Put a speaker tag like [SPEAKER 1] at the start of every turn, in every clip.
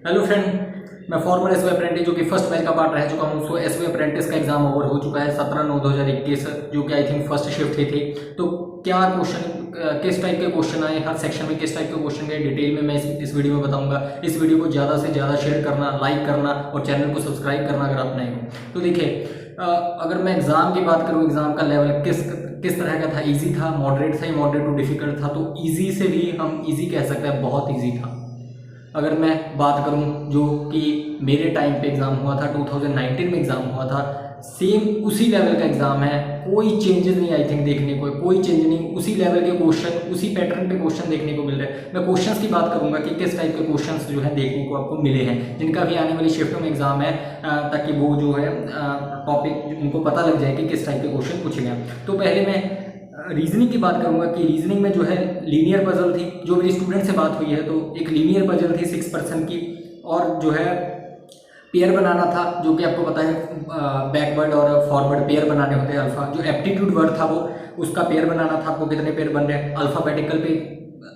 [SPEAKER 1] Hello friend, मैं farmer SV apprentice जो कि फर्स्ट बैच का पार्ट रह चुका हूँ। सो एसवी अप्रेंटिस का एग्जाम ओवर हो चुका है 17/9/2021, जो कि आई थिंक फर्स्ट शिफ्ट ही थी। तो क्या क्वेश्चन, किस टाइप के क्वेश्चन आए, हर सेक्शन में किस टाइप के क्वेश्चन गए, डिटेल में मैं इस वीडियो में बताऊंगा। इस वीडियो को ज़्यादा से ज़्यादा शेयर करना, लाइक करना और चैनल को सब्सक्राइब करना अगर आप नए हो। तो देखिए, अगर मैं एग्ज़ाम की बात करूँ, एग्ज़ाम का लेवल किस तरह का था, इजी था, मॉडरेट था या मॉडरेट टू डिफिकल्ट था। तो इजी से भी हम इजी कह सकते हैं, बहुत इजी था। अगर मैं बात करूं जो कि मेरे टाइम पे एग्ज़ाम हुआ था, 2019 में एग्ज़ाम हुआ था, सेम उसी लेवल का एग्ज़ाम है। कोई चेंजेस नहीं आई थिंक देखने को, कोई चेंज नहीं, उसी लेवल के क्वेश्चन, उसी पैटर्न पे क्वेश्चन देखने को मिल रहे हैं। मैं क्वेश्चंस की बात करूंगा कि किस टाइप के क्वेश्चंस जो है देखने को आपको मिले हैं, जिनका भी आने वाली शिफ्ट में एग्ज़ाम है, ताकि वो जो है टॉपिक उनको पता लग जाए कि किस टाइप के क्वेश्चन पूछे गए। तो पहले मैं रीजनिंग की बात करूंगा कि रीजनिंग में जो है लीनियर पजल थी। जो मेरी स्टूडेंट से बात हुई है तो एक लीनियर पजल थी 6% की, और जो है पेयर बनाना था, जो कि आपको पता है बैकवर्ड और फॉरवर्ड पेयर बनाने होते हैं। अल्फा जो एप्टीट्यूड वर्ड था वो उसका पेयर बनाना था। आपको कितने पेयर बन रहे हैं,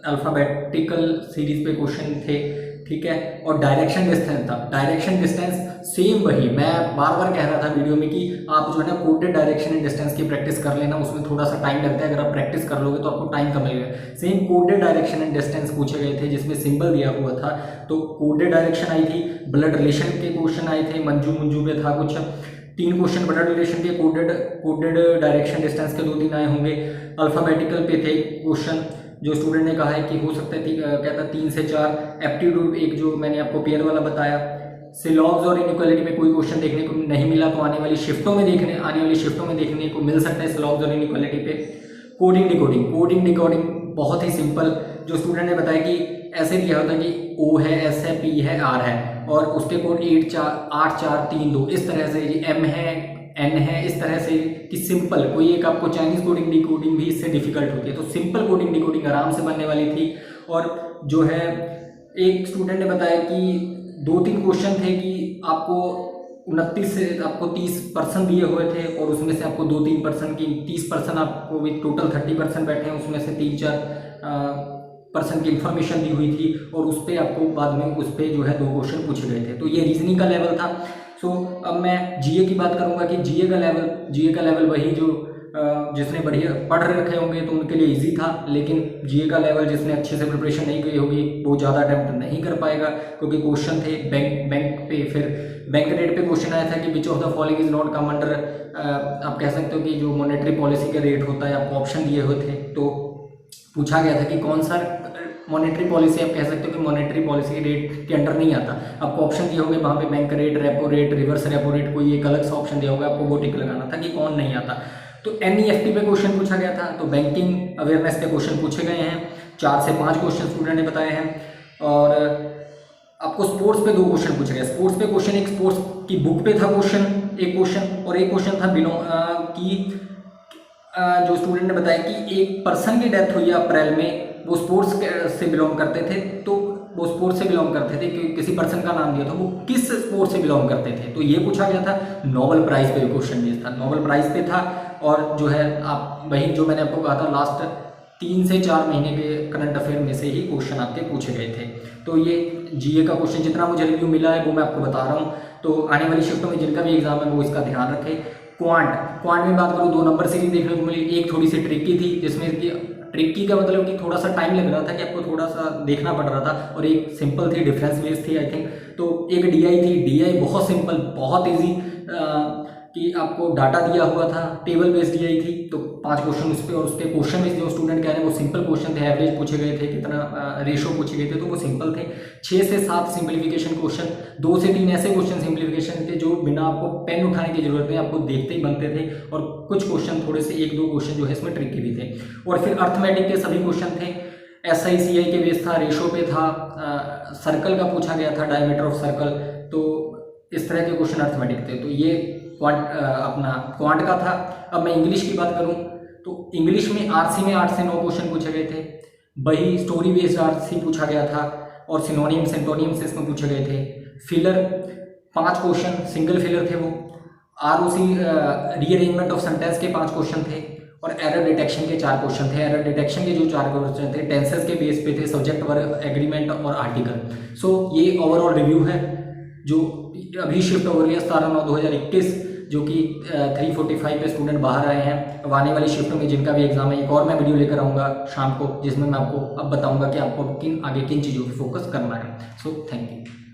[SPEAKER 1] अल्फ़ाबेटिकल सीरीज पे क्वेश्चन थे, ठीक है। और डायरेक्शन डिस्टेंस था, डायरेक्शन डिस्टेंस सेम वही मैं बार बार कह रहा था वीडियो में कि आप जो है ना कोडेड डायरेक्शन एंड डिस्टेंस की प्रैक्टिस कर लेना, उसमें थोड़ा सा टाइम लगता है। अगर आप प्रैक्टिस कर लोगे तो आपको टाइम कम लगेगा। Same coded direction and distance पूछे गए थे, जिसमें सिंबल दिया हुआ था। तो कोडेड डायरेक्शन आई थी, ब्लड रिलेशन के क्वेश्चन आए थे, मंजू मंजू पे था कुछ 3 क्वेश्चन ब्लड रिलेशन के, कोडेड डायरेक्शन डिस्टेंस के 2-3 आए होंगे। अल्फ़ाबेटिकल पे थे क्वेश्चन, जो स्टूडेंट ने कहा है कि हो सकता है कहता 3 से 4। एप्टीट्यूड एक जो मैंने आपको पेयर वाला बताया। सिलॉग्स और इनइक्वालिटी में कोई क्वेश्चन देखने को नहीं मिला, तो आने वाली शिफ्टों में देखने को मिल सकता है सिलॉग्स और इनइक्वालिटी पे। कोडिंग डिकोडिंग बहुत ही सिंपल। जो स्टूडेंट ने बताया कि ऐसे दिया होता है कि ओ है, एस है, पी है, आर है, और उसके कोड 8 4 3 2 इस तरह से, एम है, एन है, इस तरह से कि सिंपल। कोई एक आपको चाइनीज कोडिंग डिकोडिंग भी इससे डिफिकल्ट होती है, तो सिंपल कोडिंग डिकोडिंग आराम से बनने वाली थी। और जो है एक स्टूडेंट ने बताया कि 2-3 क्वेश्चन थे कि आपको 29 से आपको 30% दिए हुए थे, और उसमें से आपको 2-3% की 30% आपको भी टोटल 30% बैठे हैं, उसमें से 3-4% की इन्फॉर्मेशन दी हुई थी, और उस पर आपको बाद में उस पर जो है 2 क्वेश्चन पूछे गए थे। तो ये रीजनिंग का लेवल था। सो अब मैं जीए की बात करूंगा कि जीए का लेवल वही जो जिसने बढ़िया पढ़ रखे होंगे तो उनके लिए इजी था, लेकिन जीए का लेवल जिसने अच्छे से प्रिपरेशन नहीं की होगी वो ज़्यादा अटेम्प्ट नहीं कर पाएगा, क्योंकि क्वेश्चन थे बैंक रेट पे क्वेश्चन आया था कि which of the following is not come under, आप कह सकते हो कि जो मॉनेटरी पॉलिसी का रेट होता है, आपको ऑप्शन दिए हुए थे। तो पूछा गया था कि कौन सा मॉनेटरी पॉलिसी, आप कह सकते हो कि मॉनेटरी पॉलिसी रेट के अंडर नहीं आता। आपको ऑप्शन दिए होंगे वहाँ पे bank rate, repo rate, reverse repo rate, कोई एक अलग सा ऑप्शन दिया होगा, आपको वो टिक लगाना था कि कौन नहीं आता। तो एनईएफटी पे क्वेश्चन पूछा गया था। तो बैंकिंग अवेयरनेस पे क्वेश्चन पूछे गए हैं, 4 से 5 क्वेश्चन स्टूडेंट ने बताए हैं। और आपको स्पोर्ट्स पे 2 क्वेश्चन पूछे गए। स्पोर्ट्स पे क्वेश्चन, एक स्पोर्ट्स की बुक पे था एक क्वेश्चन, और एक क्वेश्चन था जो स्टूडेंट ने बताया कि एक पर्सन की डेथ हुई है अप्रैल में, वो स्पोर्ट्स से बिलोंग करते थे। तो वो स्पोर्ट्स से बिलोंग करते थे, किसी पर्सन का नाम दिया था, वो किस स्पोर्ट्स से बिलोंग करते थे। तो ये पूछा गया था। नोबेल प्राइज पे क्वेश्चन बेस्ड था, नोबेल प्राइज पे था। और जो है आप वही जो मैंने आपको कहा था, लास्ट 3 से 4 महीने के करंट अफेयर में से ही क्वेश्चन आपके पूछे गए थे। तो ये जीए का क्वेश्चन जितना मुझे रिव्यू मिला है वो मैं आपको बता रहा हूँ। तो आने वाली शिफ्टों में जिनका भी एग्जाम है वो इसका ध्यान रखें। क्वांट में बात करूँ, 2 नंबर सीरीज देखने को मिली। एक थोड़ी सी ट्रिकी थी, जिसमें कि ट्रिकी का मतलब कि थोड़ा सा टाइम लग रहा था, कि आपको थोड़ा सा देखना पड़ रहा था, और एक सिंपल थी, डिफरेंस बेस्ड थी आई थिंक। तो एक डीआई थी, डीआई बहुत सिंपल, बहुत ईजी, कि आपको डाटा दिया हुआ था, टेबल बेस्ड डीआई थी। तो 5 क्वेश्चन उस पर, और उसके क्वेश्चन में जो स्टूडेंट कह रहे हैं वो सिंपल क्वेश्चन थे, एवरेज पूछे गए थे, कितना रेशो पूछे गए थे, तो वो सिंपल थे। 6 से 7 सिंप्लीफिकेशन क्वेश्चन, 2 से 3 ऐसे क्वेश्चन सिंप्लीफिकेशन थे जो बिना आपको पेन उठाने की जरूरत नहीं, आपको देखते ही बनते थे। और कुछ क्वेश्चन थोड़े से 1-2 क्वेश्चन जो है इसमें ट्रिकी भी थे। और फिर अर्थमेटिक के सभी क्वेश्चन थे। SI CI के बेस था, रेशो पे था, सर्कल का पूछा गया था, डायमीटर ऑफ सर्कल। तो इस तरह के क्वेश्चन अर्थमेटिक थे। तो ये अपना क्वांट का था। अब मैं इंग्लिश की बात करूं तो इंग्लिश में आरसी में 8 से 9 क्वेश्चन पूछे गए थे। वही स्टोरी बेस्ड आरसी पूछा गया था, और सिनोनिम्स एंटोनिम्स इसमें पूछे गए थे। फिलर 5 क्वेश्चन सिंगल फिलर थे वो। ROC रीअरेंजमेंट ऑफ सेंटेंस के 5 क्वेश्चन थे। और एरर डिटेक्शन के 4 क्वेश्चन थे। एरर डिटेक्शन के जो 4 क्वेश्चन थे टेंसेस के बेस पे थे, सब्जेक्ट वर्ब एग्रीमेंट और आर्टिकल। सो ये ओवरऑल रिव्यू है जो अभी शिफ्ट हो रही है 17/9/2021, जो कि 3:45 पे स्टूडेंट बाहर आए हैं। अब आने वाली शिफ्ट में जिनका भी एग्जाम है एक और मैं वीडियो लेकर आऊँगा शाम को, जिसमें मैं आपको अब बताऊँगा कि आपको आगे किन चीज़ों पर फोकस करना है। So thank you.